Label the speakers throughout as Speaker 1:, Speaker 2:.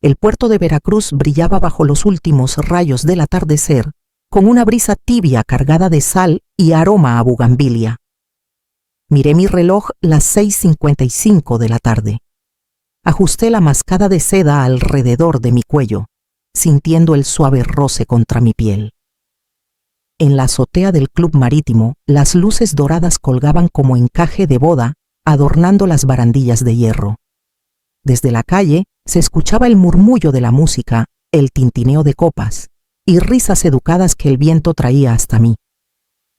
Speaker 1: El puerto de Veracruz brillaba bajo los últimos rayos del atardecer, con una brisa tibia cargada de sal y aroma a bugambilia. Miré mi reloj las 6:55 de la tarde. Ajusté la mascada de seda alrededor de mi cuello, sintiendo el suave roce contra mi piel. En la azotea del club marítimo, las luces doradas colgaban como encaje de boda, adornando las barandillas de hierro. Desde la calle se escuchaba el murmullo de la música, el tintineo de copas y risas educadas que el viento traía hasta mí.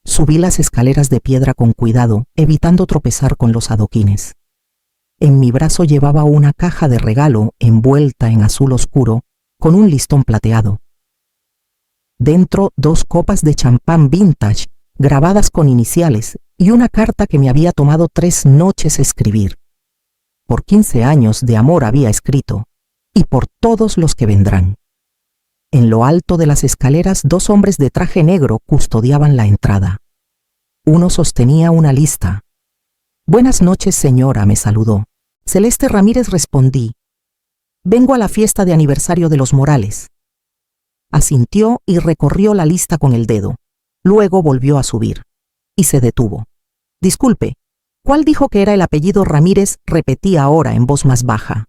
Speaker 1: Subí las escaleras de piedra con cuidado, evitando tropezar con los adoquines. En mi brazo llevaba una caja de regalo envuelta en azul oscuro, con un listón plateado. Dentro 2 copas de champán vintage, grabadas con iniciales, y una carta que me había tomado 3 noches escribir. Por 15 años de amor había escrito, y por todos los que vendrán. En lo alto de las escaleras 2 hombres de traje negro custodiaban la entrada. Uno sostenía una lista. «Buenas noches, señora», me saludó. Celeste Ramírez respondí. «Vengo a la fiesta de aniversario de los Morales». Asintió y recorrió la lista con el dedo. Luego volvió a subir. Y se detuvo. «Disculpe, ¿cuál dijo que era el apellido Ramírez?», repetí ahora en voz más baja.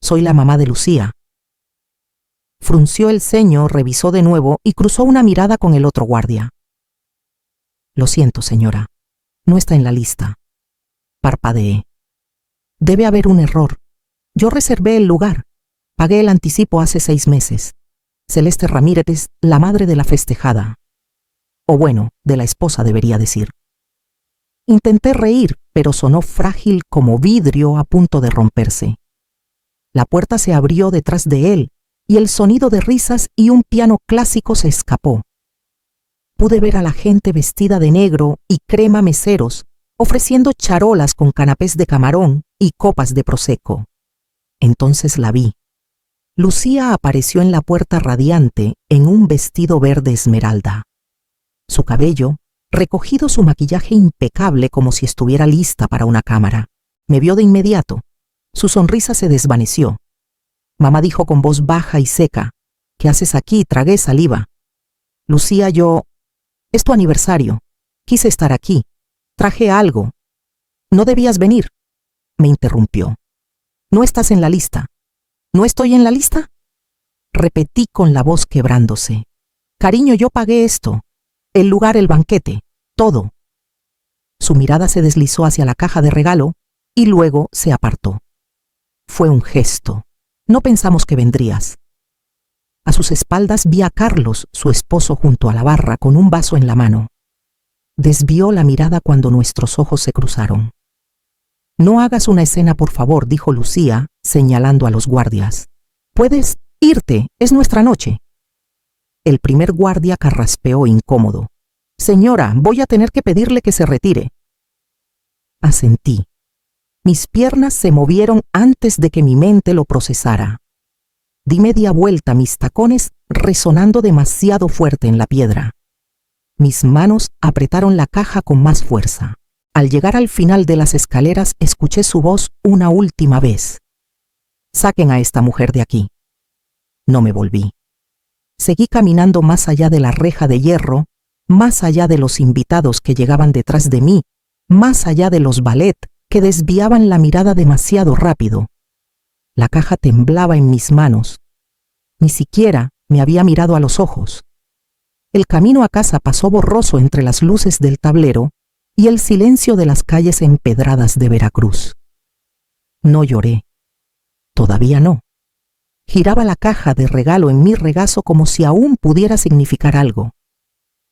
Speaker 1: «Soy la mamá de Lucía». Frunció el ceño, revisó de nuevo y cruzó una mirada con el otro guardia. «Lo siento, señora. No está en la lista». Parpadeé. «Debe haber un error. Yo reservé el lugar. Pagué el anticipo hace 6 meses. Celeste Ramírez es la madre de la festejada. O bueno, de la esposa debería decir». Intenté reír, pero sonó frágil como vidrio a punto de romperse. La puerta se abrió detrás de él y el sonido de risas y un piano clásico se escapó. Pude ver a la gente vestida de negro y crema meseros, ofreciendo charolas con canapés de camarón y copas de prosecco. Entonces la vi. Lucía apareció en la puerta radiante en un vestido verde esmeralda. Su cabello, recogido, su maquillaje impecable como si estuviera lista para una cámara. Me vio de inmediato. Su sonrisa se desvaneció. Mamá dijo con voz baja y seca: «¿Qué haces aquí?». Tragué saliva. «Lucía, es tu aniversario. Quise estar aquí. Traje algo». «No debías venir», me interrumpió. «No estás en la lista». «¿No estoy en la lista?», repetí con la voz quebrándose. «Cariño, yo pagué esto. El lugar, el banquete, todo». Su mirada se deslizó hacia la caja de regalo y luego se apartó. Fue un gesto. «No pensamos que vendrías». A sus espaldas vi a Carlos, su esposo, junto a la barra con un vaso en la mano. Desvió la mirada cuando nuestros ojos se cruzaron. «No hagas una escena, por favor», dijo Lucía, señalando a los guardias. «Puedes irte, es nuestra noche». El primer guardia carraspeó incómodo. «Señora, voy a tener que pedirle que se retire». Asentí. Mis piernas se movieron antes de que mi mente lo procesara. Di media vuelta, mis tacones resonando demasiado fuerte en la piedra. Mis manos apretaron la caja con más fuerza. Al llegar al final de las escaleras, escuché su voz una última vez. «Saquen a esta mujer de aquí». No me volví. Seguí caminando más allá de la reja de hierro, más allá de los invitados que llegaban detrás de mí, más allá de los ballet que desviaban la mirada demasiado rápido. La caja temblaba en mis manos. Ni siquiera me había mirado a los ojos. El camino a casa pasó borroso entre las luces del tablero y el silencio de las calles empedradas de Veracruz. No lloré. Todavía no. Giraba la caja de regalo en mi regazo como si aún pudiera significar algo.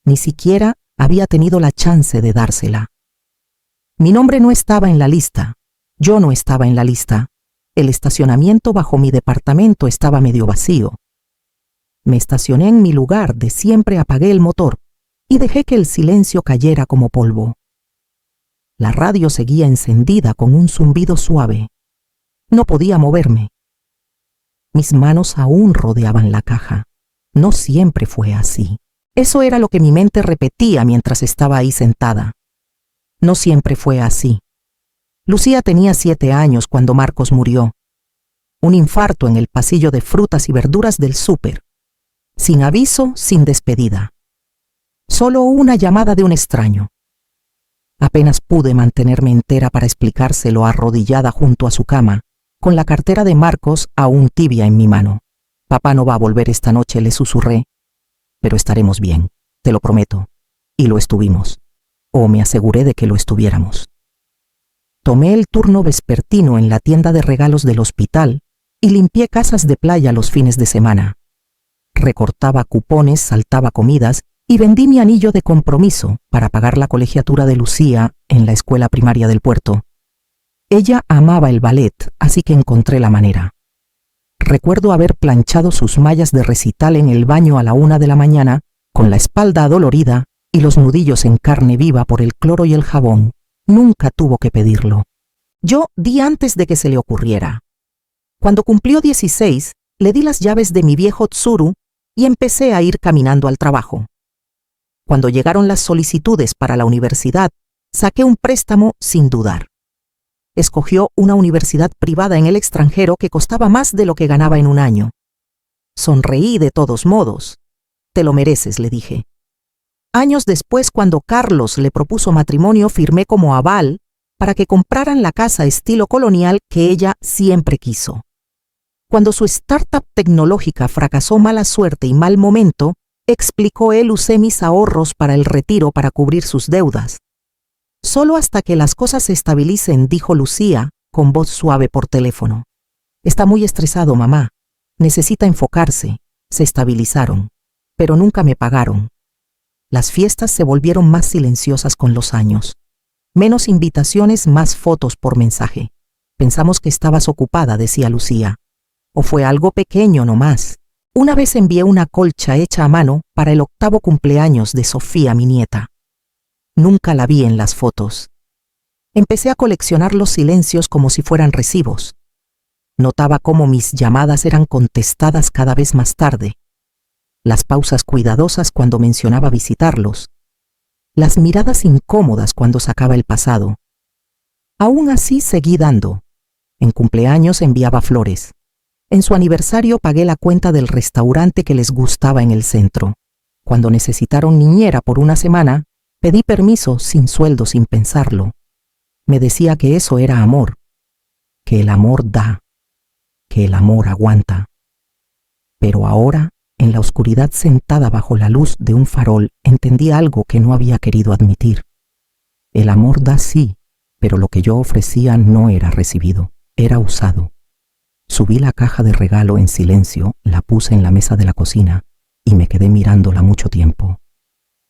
Speaker 1: Ni siquiera había tenido la chance de dársela. Mi nombre no estaba en la lista. Yo no estaba en la lista. El estacionamiento bajo mi departamento estaba medio vacío. Me estacioné en mi lugar de siempre, apagué el motor y dejé que el silencio cayera como polvo. La radio seguía encendida con un zumbido suave. No podía moverme. Mis manos aún rodeaban la caja. No siempre fue así. Eso era lo que mi mente repetía mientras estaba ahí sentada. No siempre fue así. Lucía tenía 7 años cuando Marcos murió. Un infarto en el pasillo de frutas y verduras del súper. Sin aviso, sin despedida. Solo una llamada de un extraño. Apenas pude mantenerme entera para explicárselo arrodillada junto a su cama, con la cartera de Marcos aún tibia en mi mano. Papá no va a volver esta noche, le susurré. Pero estaremos bien, te lo prometo. Y lo estuvimos. O me aseguré de que lo estuviéramos. Tomé el turno vespertino en la tienda de regalos del hospital y limpié casas de playa los fines de semana. Recortaba cupones, saltaba comidas y vendí mi anillo de compromiso para pagar la colegiatura de Lucía en la escuela primaria del puerto. Ella amaba el ballet, así que encontré la manera. Recuerdo haber planchado sus mallas de recital en el baño a la 1 de la mañana, con la espalda adolorida y los nudillos en carne viva por el cloro y el jabón. Nunca tuvo que pedirlo. Yo di antes de que se le ocurriera. Cuando cumplió 16, le di las llaves de mi viejo Tsuru y empecé a ir caminando al trabajo. Cuando llegaron las solicitudes para la universidad, saqué un préstamo sin dudar. Escogió una universidad privada en el extranjero que costaba más de lo que ganaba en un año. Sonreí de todos modos. Te lo mereces, le dije. Años después, cuando Carlos le propuso matrimonio, firmé como aval para que compraran la casa estilo colonial que ella siempre quiso. Cuando su startup tecnológica fracasó, mala suerte y mal momento, explicó él, usé mis ahorros para el retiro para cubrir sus deudas. Solo hasta que las cosas se estabilicen, dijo Lucía, con voz suave por teléfono. Está muy estresado, mamá. Necesita enfocarse. Se estabilizaron. Pero nunca me pagaron. Las fiestas se volvieron más silenciosas con los años. Menos invitaciones, más fotos por mensaje. Pensamos que estabas ocupada, decía Lucía. O fue algo pequeño nomás. Una vez envié una colcha hecha a mano para el 8º cumpleaños de Sofía, mi nieta. Nunca la vi en las fotos. Empecé a coleccionar los silencios como si fueran recibos. Notaba cómo mis llamadas eran contestadas cada vez más tarde. Las pausas cuidadosas cuando mencionaba visitarlos. Las miradas incómodas cuando sacaba el pasado. Aún así seguí dando. En cumpleaños enviaba flores. En su aniversario pagué la cuenta del restaurante que les gustaba en el centro. Cuando necesitaron niñera por una semana, pedí permiso sin sueldo, sin pensarlo. Me decía que eso era amor, que el amor da, que el amor aguanta. Pero ahora, en la oscuridad sentada bajo la luz de un farol, entendí algo que no había querido admitir. El amor da sí, pero lo que yo ofrecía no era recibido, era usado. Subí la caja de regalo en silencio, la puse en la mesa de la cocina y me quedé mirándola mucho tiempo.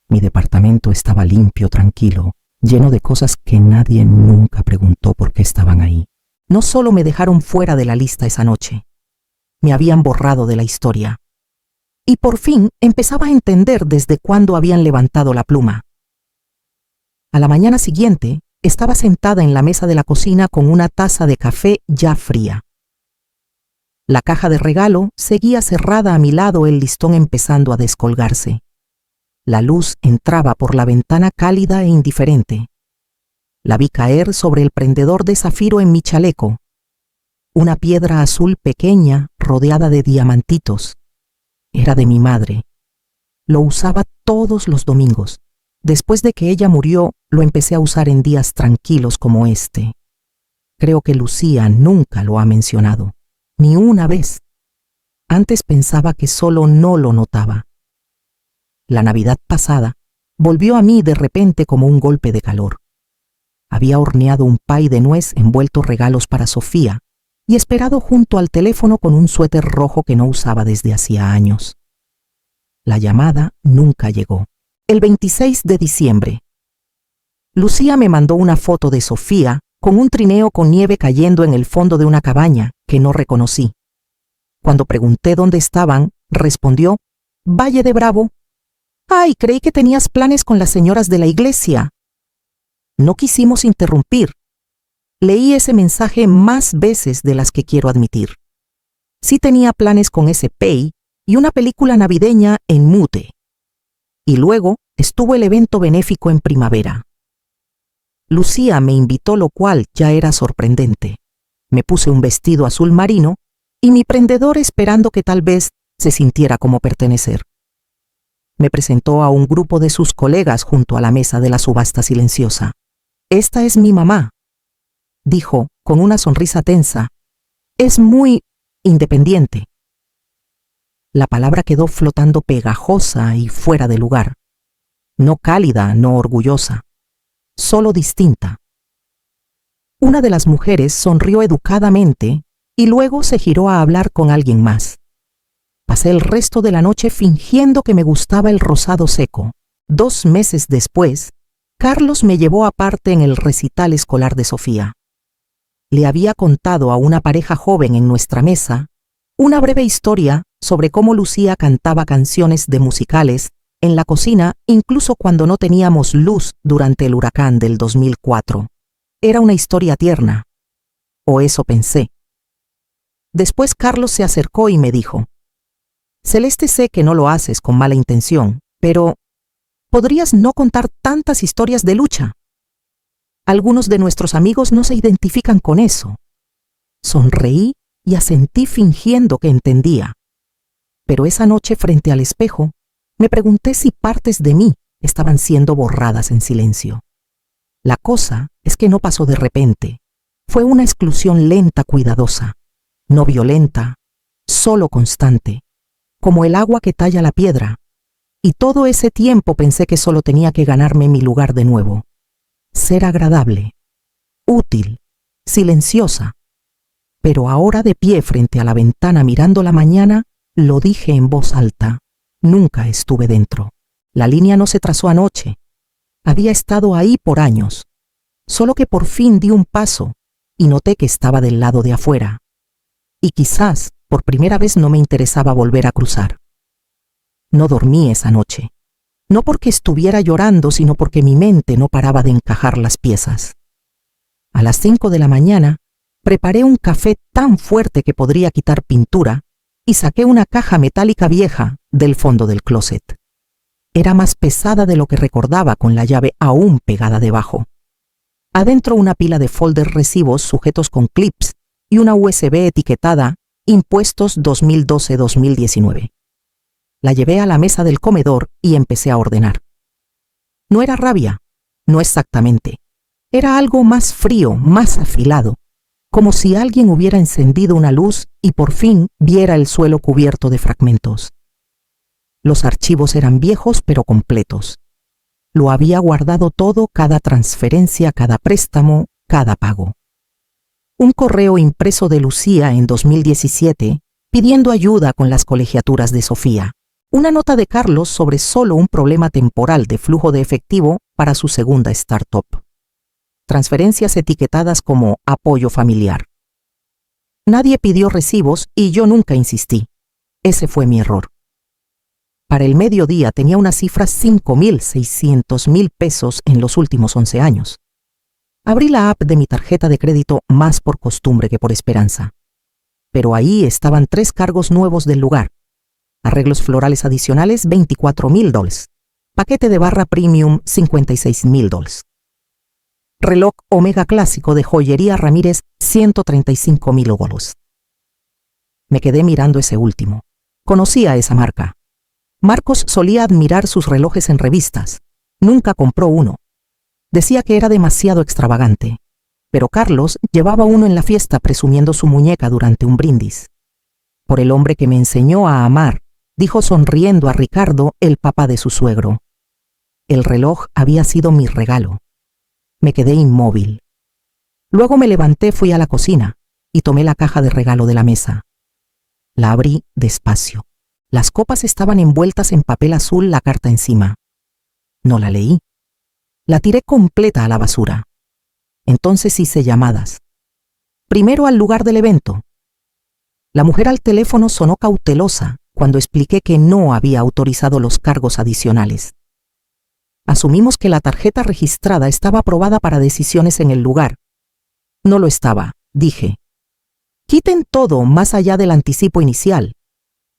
Speaker 1: Mi departamento estaba limpio, tranquilo, lleno de cosas que nadie nunca preguntó por qué estaban ahí. No solo me dejaron fuera de la lista esa noche, me habían borrado de la historia. Y por fin empezaba a entender desde cuándo habían levantado la pluma. A la mañana siguiente, estaba sentada en la mesa de la cocina con una taza de café ya fría. La caja de regalo seguía cerrada a mi lado, el listón empezando a descolgarse. La luz entraba por la ventana cálida e indiferente. La vi caer sobre el prendedor de zafiro en mi chaleco. Una piedra azul pequeña rodeada de diamantitos. Era de mi madre. Lo usaba todos los domingos. Después de que ella murió, lo empecé a usar en días tranquilos como este. Creo que Lucía nunca lo ha mencionado. Ni una vez. Antes pensaba que solo no lo notaba. La Navidad pasada volvió a mí de repente como un golpe de calor. Había horneado un pay de nuez envuelto regalos para Sofía y esperado junto al teléfono con un suéter rojo que no usaba desde hacía años. La llamada nunca llegó. El 26 de diciembre. Lucía me mandó una foto de Sofía con un trineo con nieve cayendo en el fondo de una cabaña que no reconocí. Cuando pregunté dónde estaban, respondió, Valle de Bravo. ¡Ay, creí que tenías planes con las señoras de la iglesia! No quisimos interrumpir. Leí ese mensaje más veces de las que quiero admitir. Sí tenía planes con ese pay y una película navideña en mute. Y luego estuvo el evento benéfico en primavera. Lucía me invitó, lo cual ya era sorprendente. Me puse un vestido azul marino y mi prendedor esperando que tal vez se sintiera como pertenecer. Me presentó a un grupo de sus colegas junto a la mesa de la subasta silenciosa. «Esta es mi mamá», dijo con una sonrisa tensa. «Es muy independiente». La palabra quedó flotando pegajosa y fuera de lugar. No cálida, no orgullosa, solo distinta. Una de las mujeres sonrió educadamente y luego se giró a hablar con alguien más. Pasé el resto de la noche fingiendo que me gustaba el rosado seco. 2 meses después, Carlos me llevó aparte en el recital escolar de Sofía. Le había contado a una pareja joven en nuestra mesa una breve historia sobre cómo Lucía cantaba canciones de musicales en la cocina incluso cuando no teníamos luz durante el huracán del 2004. Era una historia tierna, o eso pensé. Después Carlos se acercó y me dijo: «Celeste, sé que no lo haces con mala intención, pero ¿podrías no contar tantas historias de lucha? Algunos de nuestros amigos no se identifican con eso». Sonreí y asentí fingiendo que entendía. Pero esa noche frente al espejo, me pregunté si partes de mí estaban siendo borradas en silencio. La cosa es que no pasó de repente. Fue una exclusión lenta, cuidadosa, no violenta, solo constante, como el agua que talla la piedra. Y todo ese tiempo pensé que solo tenía que ganarme mi lugar de nuevo. Ser agradable, útil, silenciosa. Pero ahora de pie frente a la ventana mirando la mañana, lo dije en voz alta. Nunca estuve dentro. La línea no se trazó anoche. Había estado ahí por años. Solo que por fin di un paso y noté que estaba del lado de afuera. Y quizás por primera vez no me interesaba volver a cruzar. No dormí esa noche. No porque estuviera llorando, sino porque mi mente no paraba de encajar las piezas. A las 5 de la mañana, preparé un café tan fuerte que podría quitar pintura y saqué una caja metálica vieja del fondo del closet. Era más pesada de lo que recordaba, con la llave aún pegada debajo. Adentro una pila de folder recibos sujetos con clips y una USB etiquetada Impuestos 2012-2019. La llevé a la mesa del comedor y empecé a ordenar. No era rabia, no exactamente. Era algo más frío, más afilado, como si alguien hubiera encendido una luz y por fin viera el suelo cubierto de fragmentos. Los archivos eran viejos pero completos. Lo había guardado todo, cada transferencia, cada préstamo, cada pago. Un correo impreso de Lucía en 2017 pidiendo ayuda con las colegiaturas de Sofía. Una nota de Carlos sobre solo un problema temporal de flujo de efectivo para su segunda startup. Transferencias etiquetadas como apoyo familiar. Nadie pidió recibos y yo nunca insistí. Ese fue mi error. Para el mediodía tenía una cifra 5.600.000 pesos en los últimos 11 años. Abrí la app de mi tarjeta de crédito más por costumbre que por esperanza. Pero ahí estaban 3 cargos nuevos del lugar. Arreglos florales adicionales, $24.000. Paquete de barra premium, $56.000. Reloj Omega clásico de joyería Ramírez, $135.000. Me quedé mirando ese último. Conocía esa marca. Marcos solía admirar sus relojes en revistas. Nunca compró uno. Decía que era demasiado extravagante. Pero Carlos llevaba uno en la fiesta presumiendo su muñeca durante un brindis. Por el hombre que me enseñó a amar, dijo sonriendo a Ricardo, el papá de su suegro. El reloj había sido mi regalo. Me quedé inmóvil. Luego me levanté, fui a la cocina y tomé la caja de regalo de la mesa. La abrí despacio. Las copas estaban envueltas en papel azul, la carta encima. No la leí. La tiré completa a la basura. Entonces hice llamadas. Primero al lugar del evento. La mujer al teléfono sonó cautelosa cuando expliqué que no había autorizado los cargos adicionales. Asumimos que la tarjeta registrada estaba aprobada para decisiones en el lugar. No lo estaba, dije. Quiten todo más allá del anticipo inicial.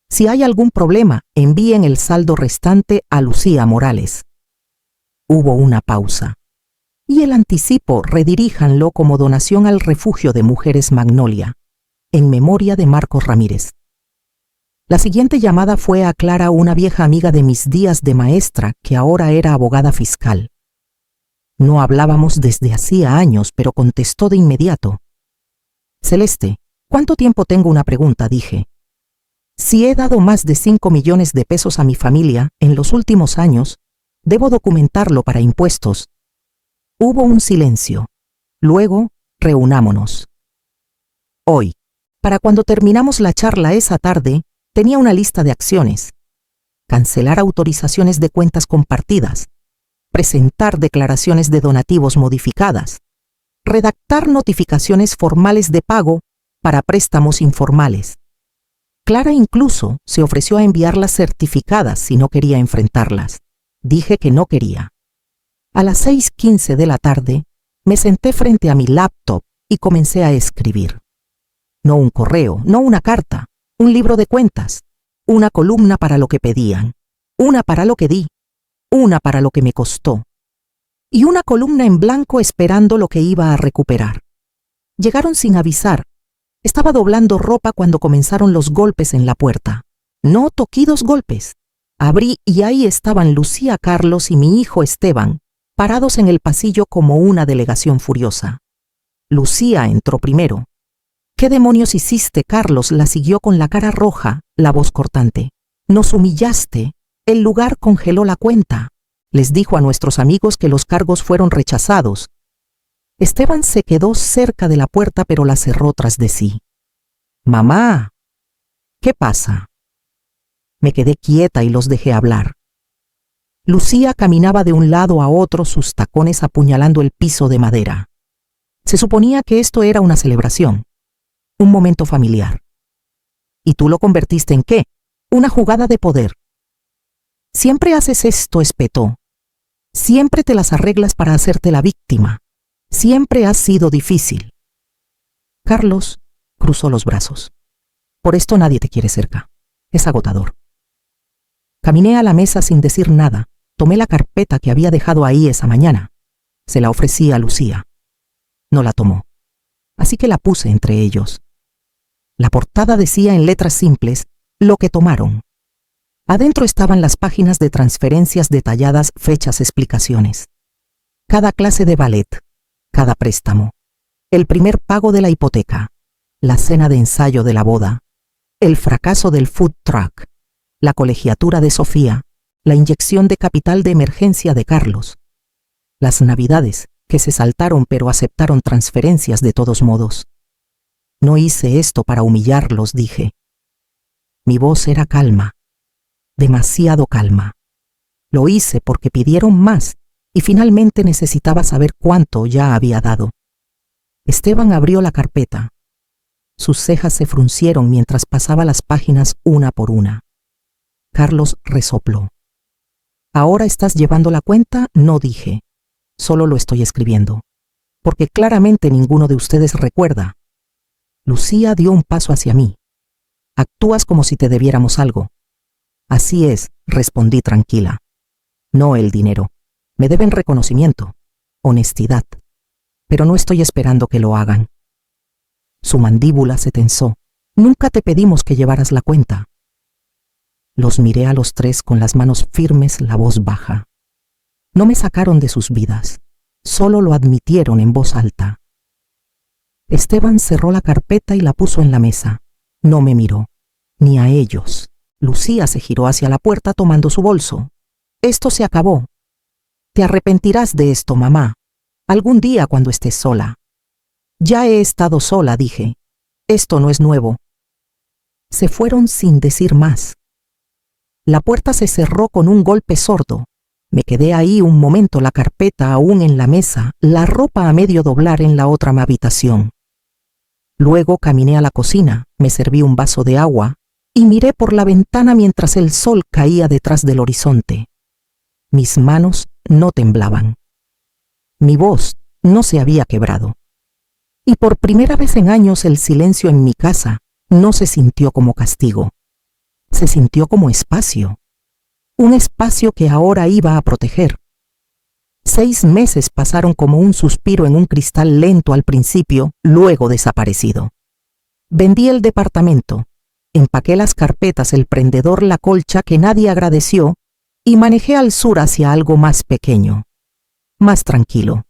Speaker 1: Si hay algún problema, envíen el saldo restante a Lucía Morales. Hubo una pausa. Y el anticipo rediríjanlo como donación al refugio de mujeres Magnolia. en memoria de Marcos Ramírez. La siguiente llamada fue a Clara, una vieja amiga de mis días de maestra, que ahora era abogada fiscal. No hablábamos desde hacía años, pero contestó de inmediato. Celeste, ¿cuánto tiempo tengo? Una pregunta, dije. Si he dado más de 5 millones de pesos a mi familia en los últimos años, debo documentarlo para impuestos. Hubo un silencio. Luego, reunámonos. Hoy, para cuando terminamos la charla esa tarde, tenía una lista de acciones. Cancelar autorizaciones de cuentas compartidas, presentar declaraciones de donativos modificadas, redactar notificaciones formales de pago para préstamos informales. Clara incluso se ofreció a enviarlas certificadas si no quería enfrentarlas. Dije que no quería. A las 6:15 de la tarde, me senté frente a mi laptop y comencé a escribir. No un correo, no una carta, un libro de cuentas, una columna para lo que pedían, una para lo que di, una para lo que me costó, y una columna en blanco esperando lo que iba a recuperar. Llegaron sin avisar. Estaba doblando ropa cuando comenzaron los golpes en la puerta. No toquidos golpes. Abrí y ahí estaban Lucía, Carlos y mi hijo Esteban, parados en el pasillo como una delegación furiosa. Lucía entró primero. ¿Qué demonios hiciste, Carlos? La siguió con la cara roja, la voz cortante. Nos humillaste. El lugar congeló la cuenta. Les dijo a nuestros amigos que los cargos fueron rechazados. Esteban se quedó cerca de la puerta, pero la cerró tras de sí. Mamá, ¿qué pasa? Me quedé quieta y los dejé hablar. Lucía caminaba de un lado a otro, sus tacones apuñalando el piso de madera. Se suponía que esto era una celebración, un momento familiar. ¿Y tú lo convertiste en qué? Una jugada de poder. Siempre haces esto, espetó. Siempre te las arreglas para hacerte la víctima. Siempre has sido difícil. Carlos cruzó los brazos. Por esto nadie te quiere cerca. Es agotador. Caminé a la mesa sin decir nada. Tomé la carpeta que había dejado ahí esa mañana. Se la ofrecí a Lucía. No la tomó. Así que la puse entre ellos. La portada decía en letras simples, lo que tomaron. Adentro estaban las páginas de transferencias detalladas, fechas, explicaciones. Cada clase de ballet, cada préstamo, el primer pago de la hipoteca, la cena de ensayo de la boda, el fracaso del food truck, la colegiatura de Sofía, la inyección de capital de emergencia de Carlos, las navidades que se saltaron pero aceptaron transferencias de todos modos. No hice esto para humillarlos, dije. Mi voz era calma, demasiado calma. Lo hice porque pidieron más y finalmente necesitaba saber cuánto ya había dado. Esteban abrió la carpeta. Sus cejas se fruncieron mientras pasaba las páginas una por una. Carlos resopló. ¿Ahora estás llevando la cuenta? No, dije. Solo lo estoy escribiendo. Porque claramente ninguno de ustedes recuerda. Lucía dio un paso hacia mí. Actúas como si te debiéramos algo. Así es, respondí tranquila. No el dinero. Me deben reconocimiento, honestidad. Pero no estoy esperando que lo hagan. Su mandíbula se tensó. Nunca te pedimos que llevaras la cuenta. Los miré a los tres con las manos firmes, la voz baja. No me sacaron de sus vidas, solo lo admitieron en voz alta. Esteban cerró la carpeta y la puso en la mesa. No me miró, ni a ellos. Lucía se giró hacia la puerta tomando su bolso. Esto se acabó. Te arrepentirás de esto, mamá. Algún día cuando estés sola. Ya he estado sola, dije. Esto no es nuevo. Se fueron sin decir más. La puerta se cerró con un golpe sordo. Me quedé ahí un momento, la carpeta aún en la mesa, la ropa a medio doblar en la otra habitación. Luego caminé a la cocina, me serví un vaso de agua y miré por la ventana mientras el sol caía detrás del horizonte. Mis manos no temblaban. Mi voz no se había quebrado. Y por primera vez en años el silencio en mi casa no se sintió como castigo. Se sintió como espacio. Un espacio que ahora iba a proteger. 6 meses pasaron como un suspiro en un cristal lento al principio, luego desaparecido. Vendí el departamento, empaqué las carpetas, el prendedor, la colcha que nadie agradeció y manejé al sur hacia algo más pequeño, más tranquilo.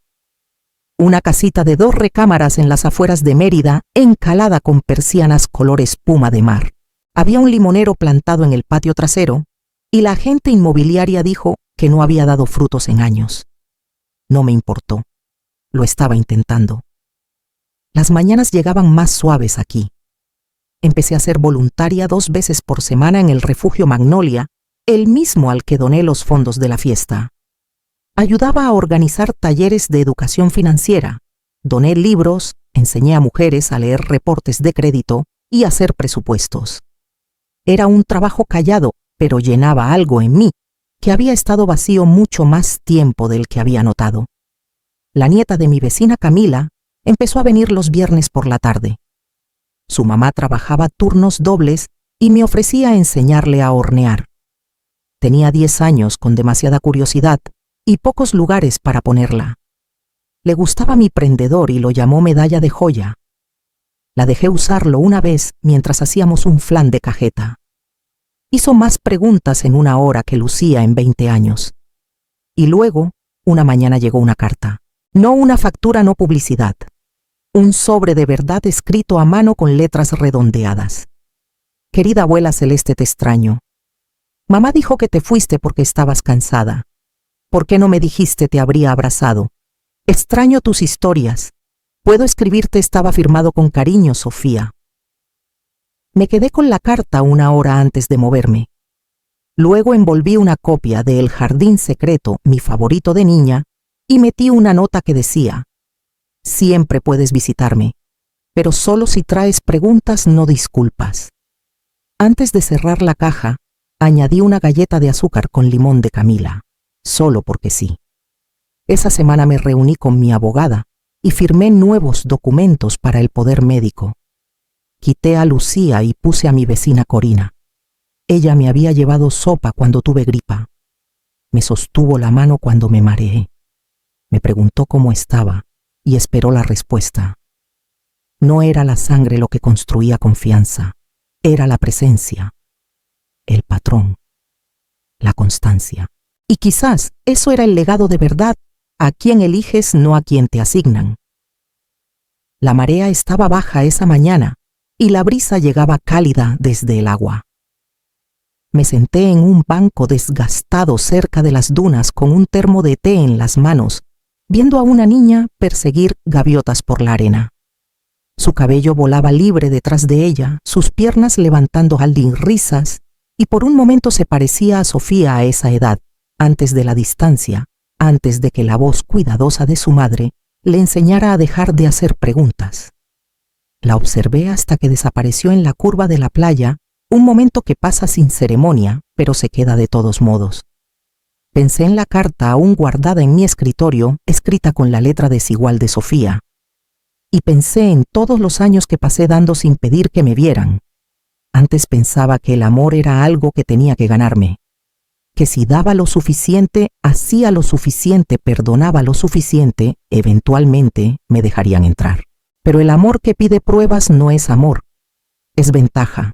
Speaker 1: Una casita de 2 recámaras en las afueras de Mérida, encalada con persianas color espuma de mar. Había un limonero plantado en el patio trasero y la agente inmobiliaria dijo que no había dado frutos en años. No me importó. Lo estaba intentando. Las mañanas llegaban más suaves aquí. Empecé a ser voluntaria 2 veces por semana en el refugio Magnolia, el mismo al que doné los fondos de la fiesta. Ayudaba a organizar talleres de educación financiera, doné libros, enseñé a mujeres a leer reportes de crédito y a hacer presupuestos. Era un trabajo callado, pero llenaba algo en mí, que había estado vacío mucho más tiempo del que había notado. La nieta de mi vecina Camila empezó a venir los viernes por la tarde. Su mamá trabajaba turnos dobles y me ofrecía enseñarle a hornear. Tenía 10 años con demasiada curiosidad y pocos lugares para ponerla. Le gustaba mi prendedor y lo llamó medalla de joya. La dejé usarlo una vez mientras hacíamos un flan de cajeta. Hizo más preguntas en 1 hora que lucía en 20 años. Y luego, una mañana llegó una carta. No una factura, no publicidad. Un sobre de verdad escrito a mano con letras redondeadas. Querida abuela Celeste, te extraño. Mamá dijo que te fuiste porque estabas cansada. ¿Por qué no me dijiste? Te habría abrazado. Extraño tus historias. Puedo escribirte, estaba firmado con cariño, Sofía. Me quedé con la carta 1 hora antes de moverme. Luego envolví una copia de El Jardín Secreto, mi favorito de niña, y metí una nota que decía: siempre puedes visitarme, pero solo si traes preguntas, no disculpas. Antes de cerrar la caja, añadí una galleta de azúcar con limón de Camila, solo porque sí. Esa semana me reuní con mi abogada y firmé nuevos documentos para el poder médico. Quité a Lucía y puse a mi vecina Corina. Ella me había llevado sopa cuando tuve gripa. Me sostuvo la mano cuando me mareé. Me preguntó cómo estaba y esperó la respuesta. No era la sangre lo que construía confianza, era la presencia, el patrón, la constancia. Y quizás eso era el legado de verdad, a quien eliges, no a quien te asignan. La marea estaba baja esa mañana y la brisa llegaba cálida desde el agua. Me senté en un banco desgastado cerca de las dunas con un termo de té en las manos, viendo a una niña perseguir gaviotas por la arena. Su cabello volaba libre detrás de ella, sus piernas levantando risas, y por un momento se parecía a Sofía a esa edad, antes de la distancia, antes de que la voz cuidadosa de su madre le enseñara a dejar de hacer preguntas. La observé hasta que desapareció en la curva de la playa, un momento que pasa sin ceremonia, pero se queda de todos modos. Pensé en la carta aún guardada en mi escritorio, escrita con la letra desigual de Sofía. Y pensé en todos los años que pasé dando sin pedir que me vieran. Antes pensaba que el amor era algo que tenía que ganarme, que si daba lo suficiente, hacía lo suficiente, perdonaba lo suficiente, eventualmente me dejarían entrar. Pero el amor que pide pruebas no es amor, es ventaja.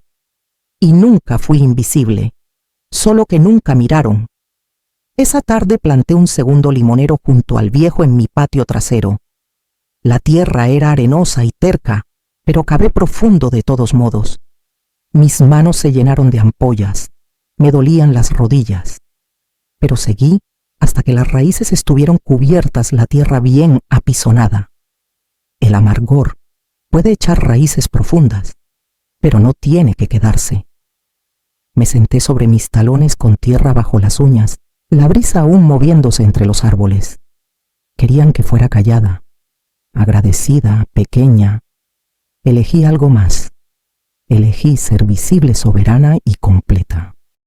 Speaker 1: Y nunca fui invisible, solo que nunca miraron. Esa tarde planté un segundo limonero junto al viejo en mi patio trasero. La tierra era arenosa y terca, pero cavé profundo de todos modos. Mis manos se llenaron de ampollas, me dolían las rodillas. Pero seguí hasta que las raíces estuvieron cubiertas, la tierra bien apisonada. El amargor puede echar raíces profundas, pero no tiene que quedarse. Me senté sobre mis talones con tierra bajo las uñas, la brisa aún moviéndose entre los árboles. Querían que fuera callada, agradecida, pequeña. Elegí algo más. Elegí ser visible, soberana y completa.